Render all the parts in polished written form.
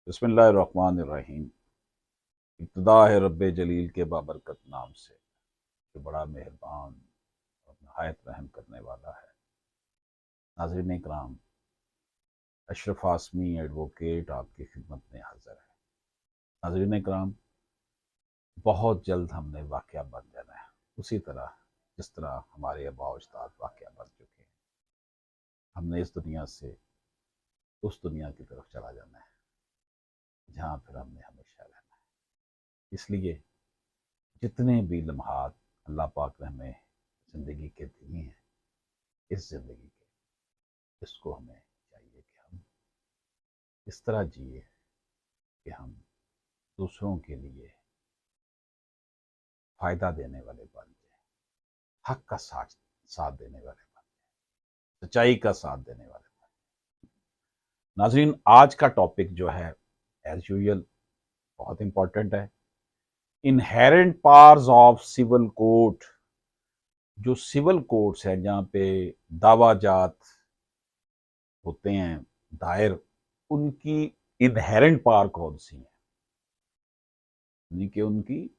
बिस्मिल्लाहिर्रहमानिर्रहीम। इब्तिदा है रब्बे जलील के बाबरकत नाम से, जो बड़ा मेहरबान और नहायत रहम करने वाला है। नाज़रीन इकराम, अशरफ आसमी एडवोकेट आपकी खिदमत में हाजिर है। नाज़रीन इकराम, बहुत जल्द हमने वाक़या बन जाना है, उसी तरह जिस तरह हमारे आबा उस्ताद वाक़या बन चुके हैं। हमने इस दुनिया से उस दुनिया की तरफ चला जाना है जहाँ फिर हमने हमेशा रहना है। इसलिए जितने भी लम्हात अल्लाह पाक ने हमें ज़िंदगी के दिए हैं, इस ज़िंदगी के इसको हमें चाहिए कि हम इस तरह जिए कि हम दूसरों के लिए फ़ायदा देने वाले बन जाए, हक का साथ साथ देने वाले बन जाए, सच्चाई का साथ देने वाले बन जाए। नाज़रीन, आज का टॉपिक जो है एज यूजुअल बहुत इंपॉर्टेंट है। Inherent powers of civil court. जो सिविल कोर्ट्स हैं जहाँ पे दावाजात होते हैं दायर, उनकी इनहेरेंट पावर कौन सी है, यानी कि उनकी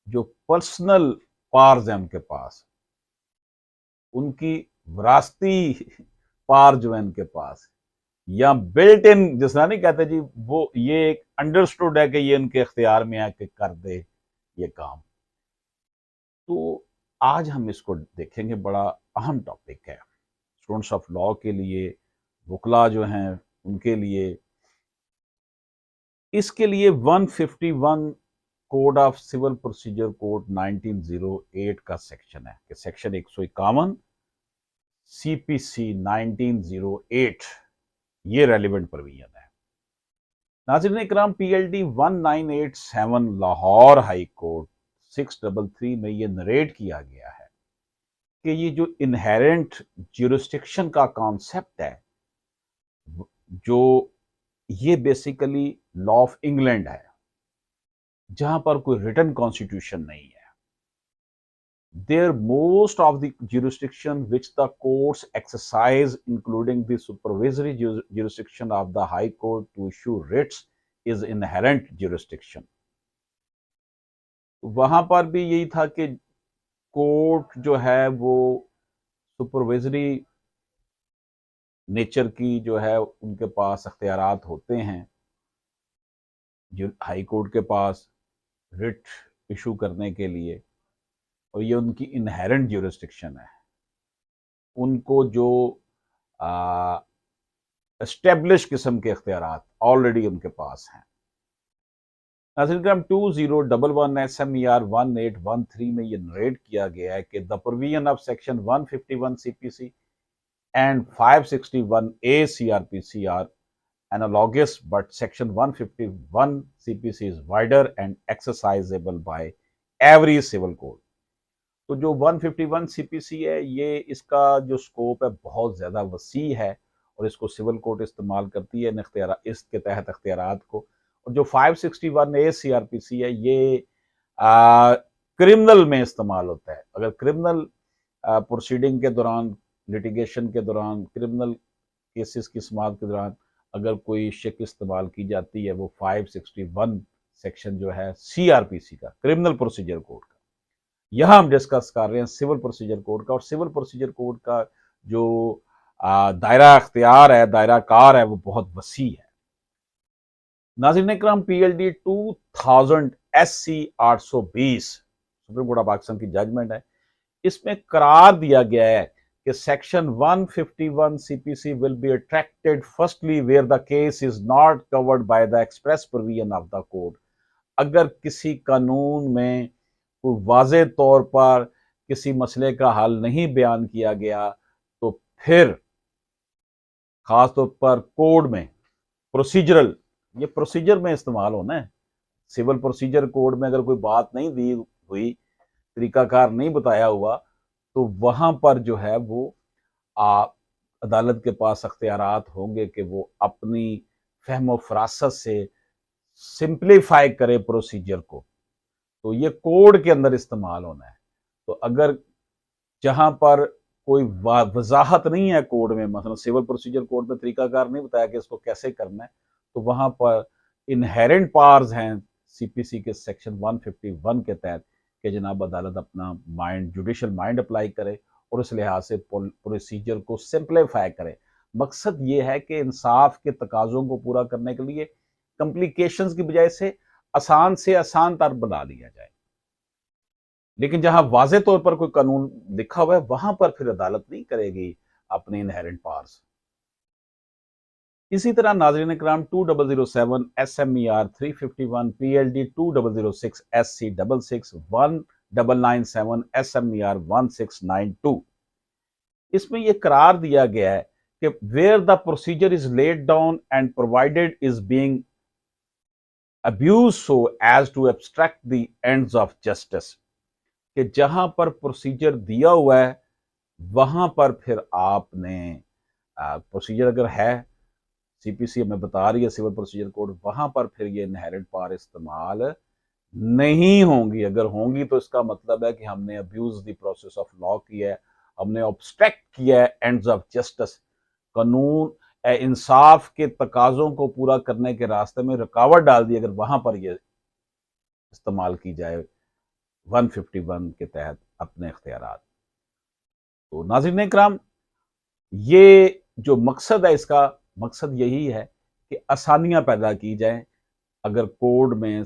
जो पर्सनल पावर्स हैं उनके पास, उनकी विरासती पावर जो है उनके पास, या बिल्ट इन, जिसना नहीं कहते जी वो ये एक अंडरस्टूड है कि ये उनके इख्तियार में है कि कर दे ये काम। तो आज हम इसको देखेंगे, बड़ा अहम टॉपिक है स्टूडेंट्स ऑफ लॉ के लिए, वकला जो हैं उनके लिए। इसके लिए 151 code of civil procedure code 1908 का सेक्शन है कि सेक्शन 151 सीपीसी 1908 ये रेलिवेंट प्रोविजन है। Nazreen Ikram, PLD 1987 Lahore high court 633 में ये नरेट किया गया है कि ये जो इनहेरेंट ज्यूरिस्डिक्शन का कॉन्सेप्ट है, जो ये बेसिकली लॉ ऑफ इंग्लैंड है, जहां पर कोई रिटन कॉन्स्टिट्यूशन नहीं है। There most of the jurisdiction which the courts exercise, including the supervisory jurisdiction of the High Court to issue writs, is inherent jurisdiction. वहां पर भी यही था कि कोर्ट जो है वो सुपरवाइजरी नेचर की जो है उनके पास अख्तियारात होते हैं, जो हाई कोर्ट के पास रिट इशू करने के लिए, और ये उनकी इनहेरेंट ज्यूरिस्डिक्शन है। उनको जो एस्टेब्लिश किस्म के इख्तियारात ऑलरेडी उनके पास हैं। नाज़रीन 2011 SMER 1813 में ये नरेट किया गया है कि the provision of section 151 CPC and 561 A CRPC are analogous, but section 151 CPC is wider and exercisable by every civil code. तो जो 151 CPC है, ये इसका जो स्कोप है बहुत ज़्यादा वसी है और इसको सिविल कोर्ट इस्तेमाल करती है इसके तहत अख्तियारात को। और जो 561 A CRPC है, ये क्रिमिनल में इस्तेमाल होता है। अगर क्रिमिनल प्रोसीडिंग के दौरान, लिटिगेशन के दौरान, क्रिमिनल केसेस की समाअत के दौरान अगर कोई शिक इस्तेमाल की जाती है, वो 561 सेक्शन जो है CRPC का, क्रिमिनल प्रोसीजर कोड का। यहां हम डिस्कस कर रहे हैं सिविल प्रोसीजर कोड का, और सिविल प्रोसीजर कोड का जो दायरा अख्तियार है, दायरा कार है, वो बहुत वसी है। Nazreen Ikram, PLD 2000 SC 820 supreme court of Pakistan की जजमेंट है। इसमें करार दिया गया है कि section 151 CPC will be attracted firstly where the case is not covered by the express provision of the code. अगर किसी कानून में कोई वाज़े तौर पर किसी मसले का हल नहीं बयान किया गया, तो फिर खासतौर पर कोड में प्रोसीजरल, ये प्रोसीजर में इस्तेमाल होना है। सिविल प्रोसीजर कोड में अगर कोई बात नहीं दी हुई, तरीकाकार नहीं बताया हुआ, तो वहां पर जो है वो अदालत के पास अख्तियारात होंगे कि वो अपनी फहम फरासत से सिंप्लीफाई करे प्रोसीजर को। तो ये कोड के अंदर इस्तेमाल होना है। तो अगर जहां पर कोई वजाहत नहीं है कोड में, मतलब सिविल प्रोसीजर कोड में तरीकाकार नहीं बताया कि इसको कैसे करना है, तो वहां पर इनहेरेंट पावर्स हैं सीपीसी के सेक्शन 151 के तहत कि जनाब अदालत अपना माइंड, जुडिशल माइंड अप्लाई करे और उस लिहाज से प्रोसीजर को सिंप्लीफाई करे। मकसद ये है कि इंसाफ के तकाजों को पूरा करने के लिए कॉम्प्लिकेशंस की बजाय से आसान तर बना लिया जाए। लेकिन जहां वाज़े तौर पर कोई कानून लिखा हुआ है वहां पर फिर अदालत नहीं करेगी अपने इनहेरेंट पावर्स। इसी तरह नाज़रीन इकराम 2007 SMER 351 PLD 2006 SC 66 1997 SMER 1692 इसमें यह करार दिया गया है कि where the procedure is laid down and provided is being abuse so as to abstract the ends of justice, कि जहां पर प्रोसीजर दिया हुआ है वहां पर फिर आपने प्रोसीजर अगर है, सीपीसी हमें बता रही है सिविल प्रोसीजर कोड, वहां पर फिर ये इनहेरेंट पावर इस्तेमाल नहीं होंगी। अगर होंगी तो इसका मतलब है कि हमने abuse the process of law किया है, हमने ऑब्स्ट्रैक्ट किया है एंड्स ऑफ जस्टिस, कानून इंसाफ के तकाजों को पूरा करने के रास्ते में रुकावट डाल दी अगर वहां पर यह इस्तेमाल की जाए 151 के तहत अपने इख्तियारात। तो नाज़रीन इकराम, ये जो मकसद है, इसका मकसद यही है कि आसानियां पैदा की जाएं। अगर कोड में,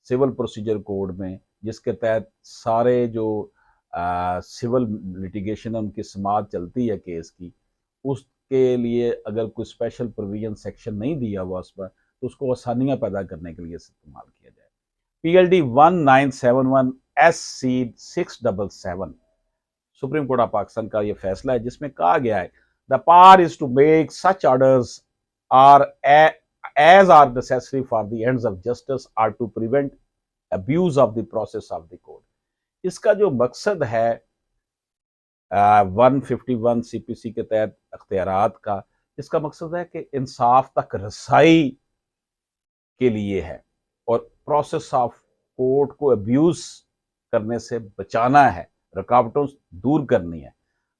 सिविल प्रोसीजर कोड में, जिसके तहत सारे जो सिविल लिटिगेशन है उनकी समाअत चलती है केस की, उसके लिए अगर कोई स्पेशल प्रोविजन सेक्शन नहीं दिया हुआ उस पर, तो उसको आसानियां पैदा करने के लिए इस्तेमाल किया जाए। PLD 1971 SC 677 supreme court of Pakistan का यह फैसला है जिसमें कहा गया है the power is to make such orders are as are necessary for the ends of justice or to prevent abuse of the process of the court। इसका जो मकसद है 151 सीपीसी के तहत अख्तियारात का, इसका मकसद है कि इंसाफ तक रसाई के लिए है और प्रोसेस ऑफ कोर्ट को अब्यूज करने से बचाना है, रुकावटों दूर करनी है।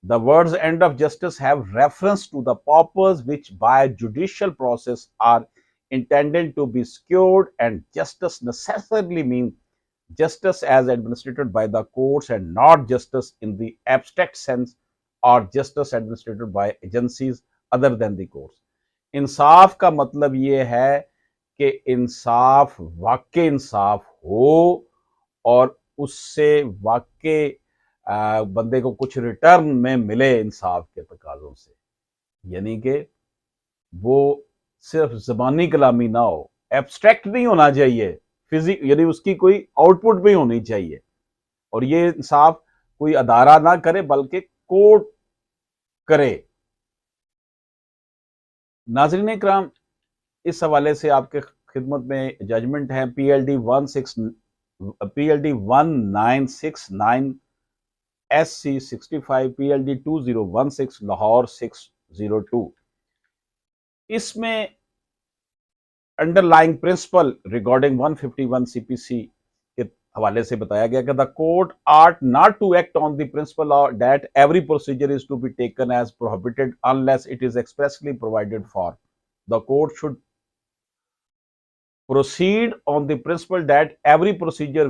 The words end of justice have reference to the purpose which by judicial process are intended to be secured, and justice necessarily means justice as administered by the courts and not justice in the abstract sense or justice administered by agencies other than the courts। इंसाफ का मतलब ये है कि इंसाफ वाकई इंसाफ हो और उससे वाकई बंदे को कुछ रिटर्न में मिले इंसाफ के तकाजों से, यानी कि वो सिर्फ ज़बानी कलामी ना हो, एब्स्ट्रैक्ट नहीं होना चाहिए, फिजिक यानी उसकी कोई आउटपुट भी होनी चाहिए। और ये इंसाफ कोई अदारा ना करे बल्कि कोर्ट करे। नाज़रीन इकराम, इस हवाले से आपके खिदमत में जजमेंट है PLD 1969 SC 65 PLD 2016 लाहौर 602। इसमें अंडरलाइंग प्रिंसिपल रिगार्डिंग 151 सीपीसी के हवाले से बताया गया कि the court ought not to act on the principle that every procedure is to be taken as prohibited unless it is expressly provided for. The court should proceed on the principle that every procedure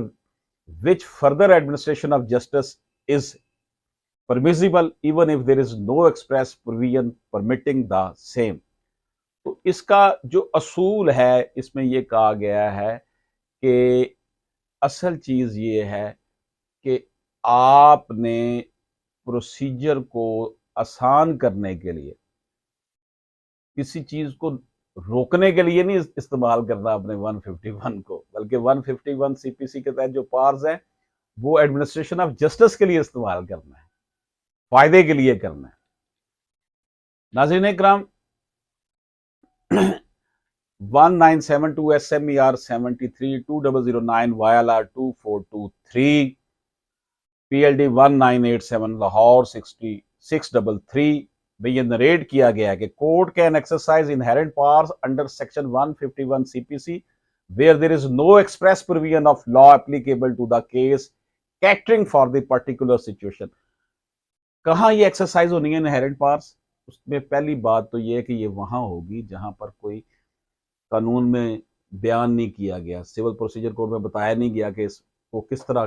which further administration of justice is permissible even if there is no express provision permitting the same। तो इसका जो असूल है इसमें यह कहा गया है कि असल चीज ये है कि आपने प्रोसीजर को आसान करने के लिए, किसी चीज को रोकने के लिए नहीं इस्तेमाल करना अपने 151 को, बल्कि 151 सीपीसी के तहत जो पावर्स हैं वो एडमिनिस्ट्रेशन ऑफ जस्टिस के लिए इस्तेमाल करना है, फायदे के लिए करना है। नाज़रीन इकराम, 1972 SMER 73 2009 YLR 2423 PLD 1987 लाहौर 633 में यह नरेट किया गया है कि court can exercise inherent powers under section 151 CPC where there is no express provision of law applicable to the case catering for the particular situation. कहां ये एक्सरसाइज होनी है इनहेरेंट पावर्स? उसमें पहली बात तो यह है कि ये वहां होगी जहां पर कोई कानून में बयान नहीं किया गया, सिविल प्रोसीजर कोड में बताया नहीं गया कि इसको किस तरह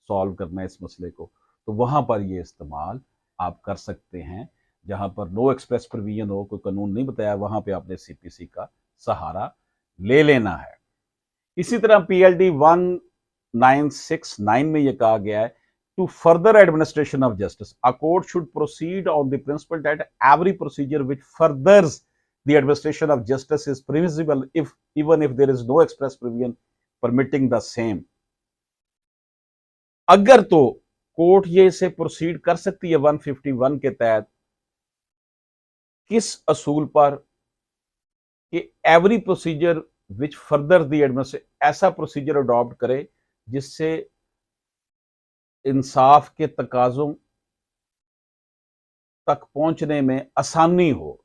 सॉल्व करना है इस मसले को, तो वहाँ पर ये इस्तेमाल आप कर सकते हैं। जहाँ पर नो एक्सप्रेस प्रोविजन हो, कोई कानून नहीं बताया, वहाँ पे आपने सीपीसी का सहारा ले लेना है। इसी तरह पीएलडी 1969 में यह कहा गया है, to further administration of justice a court should proceed on the principle that every procedure which furthers the administration of justice is permissible if even if there is no express provision permitting the same। अगर तो court ये इसे proceed कर सकती है 151 के तहत, किस असूल पर कि every procedure which further the administration, ऐसा प्रोसीजर अडॉप्ट करे जिससे इंसाफ के तकाजों तक पहुंचने में आसानी हो।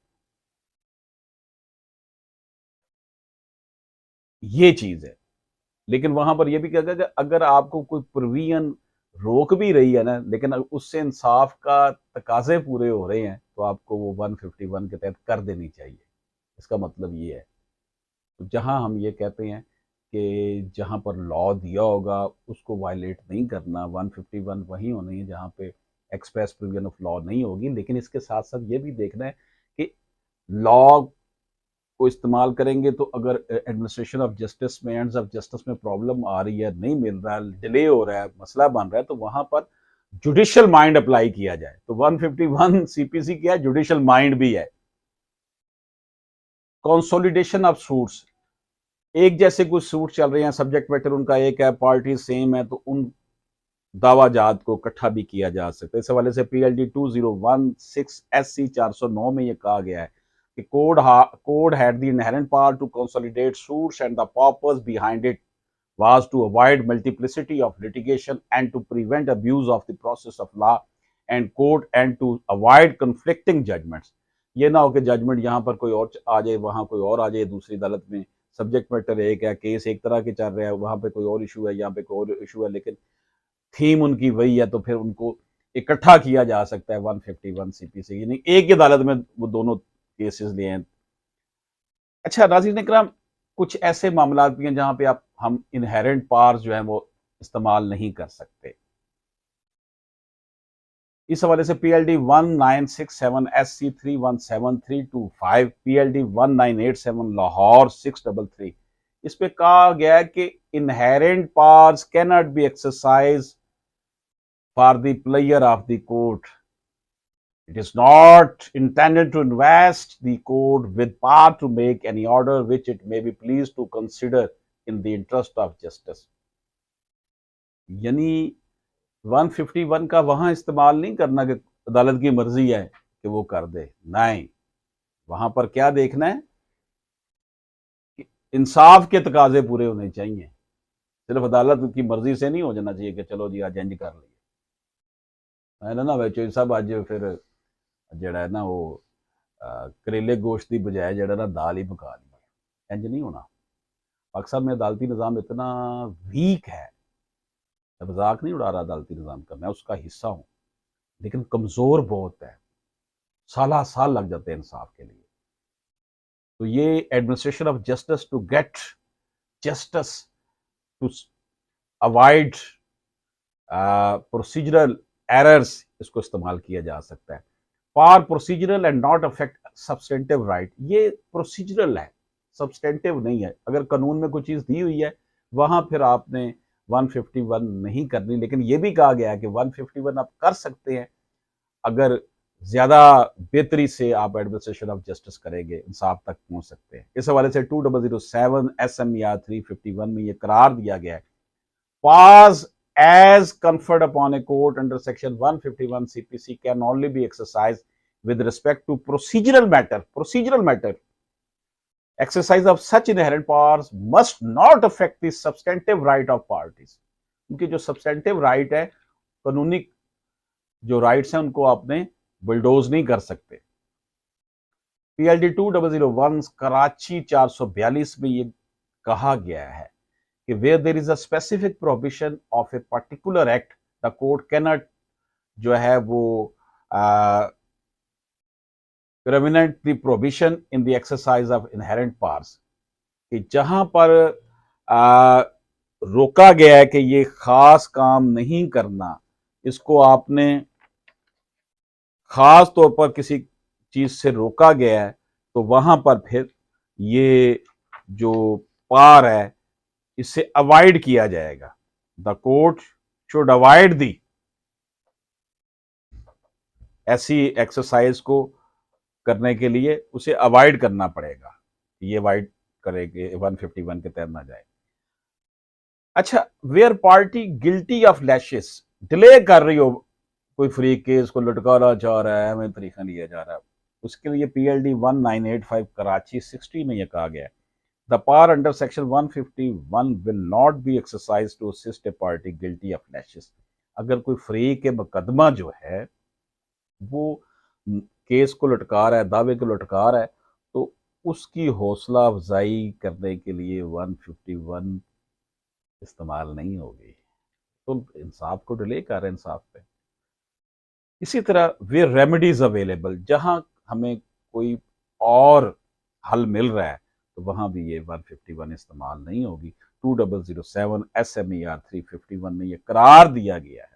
ये चीज है। लेकिन वहां पर यह भी कहा गया कि अगर आपको कोई प्रोविजन रोक भी रही है ना, लेकिन उससे इंसाफ का तकाजे पूरे हो रहे हैं, तो आपको वो 151 के तहत कर देनी चाहिए। इसका मतलब ये है। तो जहां हम ये कहते हैं कि जहां पर लॉ दिया होगा उसको वायलेट नहीं करना, 151 वही होनी है जहां पे एक्सप्रेस प्रोविजन ऑफ लॉ नहीं होगी। लेकिन इसके साथ साथ ये भी देखना है कि लॉ को इस्तेमाल करेंगे तो अगर एडमिनिस्ट्रेशन ऑफ जस्टिस में, एंड्स ऑफ जस्टिस में प्रॉब्लम आ रही है, नहीं मिल रहा है, डिले हो रहा है, मसला बन रहा है, तो वहां पर जुडिशियल माइंड अप्लाई किया जाए। तो 151 सीपीसी क्या है? जुडिशियल माइंड भी है। कंसोलिडेशन ऑफ सूट्स, एक जैसे कुछ सूट चल रहे हैं, सब्जेक्ट मैटर उनका एक है, पार्टी सेम है, तो उन दावाजात को इकट्ठा भी किया जा सकता है। इस हवाले से पीएलडी 2016 SC 409 में यह कहा गया है कि code had the inherent power to consolidate suits and the purpose behind it was to avoid multiplicity of litigation and to prevent abuse of the process of law and court and to avoid conflicting judgments। ये ना हो कि judgement यहाँ पर कोई और आ जाए, वहाँ कोई और आ जाए, दूसरी अदालत में सब्जेक्ट मैटर एक है, केस एक तरह के चल रहा है, वहाँ पे कोई और इशू है, यहाँ पे कोई और इशू है, लेकिन थीम उनकी वही है, तो फिर उनको इकट्ठा किया जा सकता है 151 सीपीसी, यानी एक ही अदालत में वो दोनों केसेस लिए हैं। अच्छा नाज़रीन इकराम, कुछ ऐसे मामला भी हैं जहां पे आप हम इनहेरेंट पावर्स जो है वो इस्तेमाल नहीं कर सकते। इस हवाले से पीएलडी 1967 SC 317-325, पीएलडी 1987 लाहौर 633, इस पे कहा गया है कि inherent powers can not be exercise for the player of the court. It is not intended to invest the court with power to make any order which it may be pleased to consider in the interest of justice। यानी 151 का वहां इस्तेमाल नहीं करना कि अदालत की मर्जी है कि वो कर दे, नहीं, वहां पर क्या देखना है कि इंसाफ के तकाजे पूरे होने चाहिए। सिर्फ अदालत की मर्जी से नहीं हो जाना चाहिए कि चलो जी आज इंज कर लिया है ना बच्चों सब, आज फिर जड़ा है ना वो करेले गोश्त की बजाय जड़ा ना दाल ही पका ली, इंज नहीं होना। पाकिस्तान में अदालती निज़ाम इतना वीक है, मजाक नहीं उड़ा रहा अदालती निज़ाम का, मैं उसका हिस्सा हूँ, लेकिन कमज़ोर बहुत है, साल साल लग जाते हैं इंसाफ के लिए। तो ये administration of justice to get justice, to avoid procedural errors, इसको इस्तेमाल किया जा सकता है। For procedural and not affect substantive right, ये प्रोसीजरल है, सब्सटेंटिव नहीं है। अगर कानून में कोई चीज़ दी हुई है वहां फिर आपने 151 नहीं करनी, लेकिन यह भी कहा गया है कि 151 आप कर सकते हैं अगर ज्यादा बेहतरी से आप एडमिनिस्ट्रेशन ऑफ जस्टिस करेंगे, इंसाफ तक पहुंच सकते हैं। इस हवाले से 2007 SMER 351 में यह करार दिया गया है, पास as conferred upon a court under section 151 CPC can only be exercised with respect to procedural matter। Exercise of such inherent powers must not affect the substantive right of parties। उनकी जो substantive right है, कानूनी जो rights हैं, उनको आपने bulldoze नहीं कर सकते। PLD 2001 कराची 442 में ये कहा गया है कि where there is a specific prohibition of a particular act, the court cannot जो है वो prevent the prohibition in the exercise of inherent powers। कि जहां पर रोका गया है कि ये खास काम नहीं करना, इसको आपने खास तौर पर किसी चीज से रोका गया है, तो वहां पर फिर ये जो पार है इससे अवॉइड किया जाएगा। The court should avoid the, ऐसी एक्सरसाइज को करने के लिए उसे अवॉइड करना पड़ेगा, ये अवॉइड करेंगे 151 के तहत ना जाए। अच्छा, where party guilty of lashes, delay कर रही हो, कोई फ्री केस को लटकाना चाह रहा है, हमें तरीका लिया जा रहा है, उसके लिए PLD 1985 कराची 60 में यह कहा गया है, the power under section 151 will not be exercise to assist a party guilty of laches. अगर कोई फ्री के मुकदमा जो है वो केस को लटका रहा है, दावे को लटका रहा है, तो उसकी हौसला अफजाई करने के लिए 151 इस्तेमाल नहीं होगी। तो इंसाफ को डिले कर रहे हैं इंसाफ पे। इसी तरह वे रेमेडीज अवेलेबल, जहां हमें कोई और हल मिल रहा है तो वहां भी ये 151 इस्तेमाल नहीं होगी। 2007 SMER 351 में ये करार दिया गया है,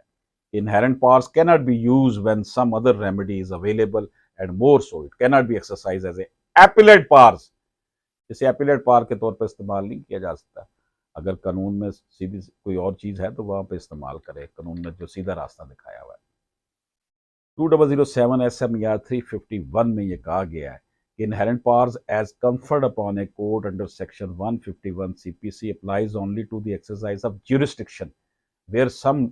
inherent powers cannot be used when some other remedy is available, and more so it cannot be exercised as a appellate powers। इसे appellate power के तौर पर इस्तेमाल नहीं किया जा सकता। अगर कानून में सीधी कोई और चीज है तो वहां पे इस्तेमाल करे, कानून ने जो सीधा रास्ता दिखाया हुआ है। 2007 SMER 351 में यह कहा गया है कि inherent powers as conferred upon a court under section 151 CPC applies only to the exercise of jurisdiction where some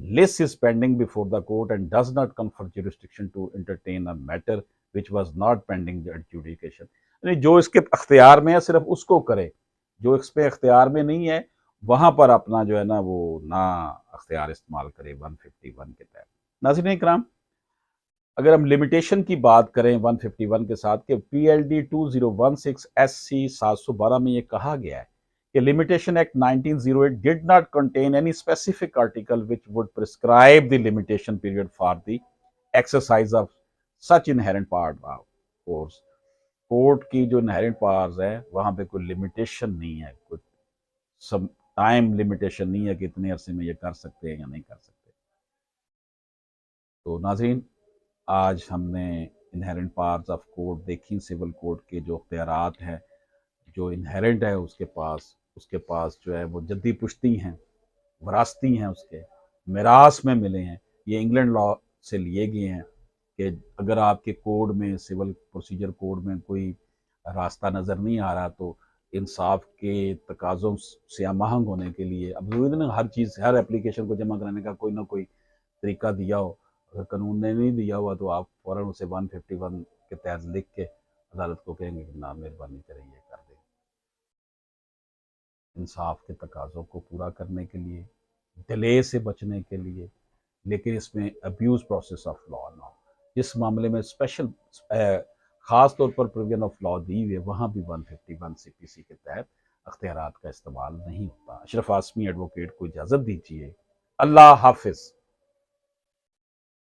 list is pending before the court and does not confer jurisdiction to entertain a matter which was not pending adjudication। यानी जो इसके अख्तियार में है सिर्फ उसको करे, जो इस पे अख्तियार में नहीं है वहां पर अपना जो है ना वो ना अख्तियार इस्तेमाल करे 151 के तहत। नाज़रीन इकराम, अगर हम लिमिटेशन की बात करें 151 के साथ कि PLD 2016 SC 712 में ये कहा गया है कि limitation act 1908 did not contain any specific article which would prescribe the limitation period for the exercise of such inherent powers। Court की जो इनहेरेंट पावर्स है वहां पे कोई लिमिटेशन नहीं है, कोई सब टाइम लिमिटेशन नहीं है कि इतने अरसे में ये कर सकते हैं या नहीं कर सकते। तो नाज़रीन, आज हमने इनहेरेंट पावर्स ऑफ कोर्ट देखी, सिविल कोर्ट के जो अख्तियारात हैं, जो इनहेरेंट है उसके पास जो है वो जद्दी पुश्ती हैं, वरासती हैं, उसके मिरास में मिले हैं। ये इंग्लैंड लॉ से लिए गए हैं कि अगर आपके कोड में, सिविल प्रोसीजर कोड में कोई रास्ता नज़र नहीं आ रहा तो इंसाफ के तकाज़ों से महंग होने के लिए, अब जरूरी नहीं हर चीज़, हर एप्लीकेशन को जमा कराने का कोई ना कोई तरीका दिया हो, अगर कानून ने नहीं दिया हुआ तो आप फ़ौरन उसे 151 के तहत लिख के अदालत को कहेंगे कि ना मेहरबानी करें ये कर दें। इंसाफ के तकाज़ों को पूरा करने के लिए, डिले से बचने के लिए, लेकिन इसमें अब्यूज़ प्रोसेस ऑफ लॉ ना हो। जिस मामले में स्पेशल ख़ास तौर पर प्रोविजन ऑफ लॉ दी हुई है वहाँ भी 151 CPC के तहत अख्तियारात का इस्तेमाल नहीं होता। अशरफ आसमी एडवोकेट को इजाज़त दीजिए। अल्लाह हाफिज़।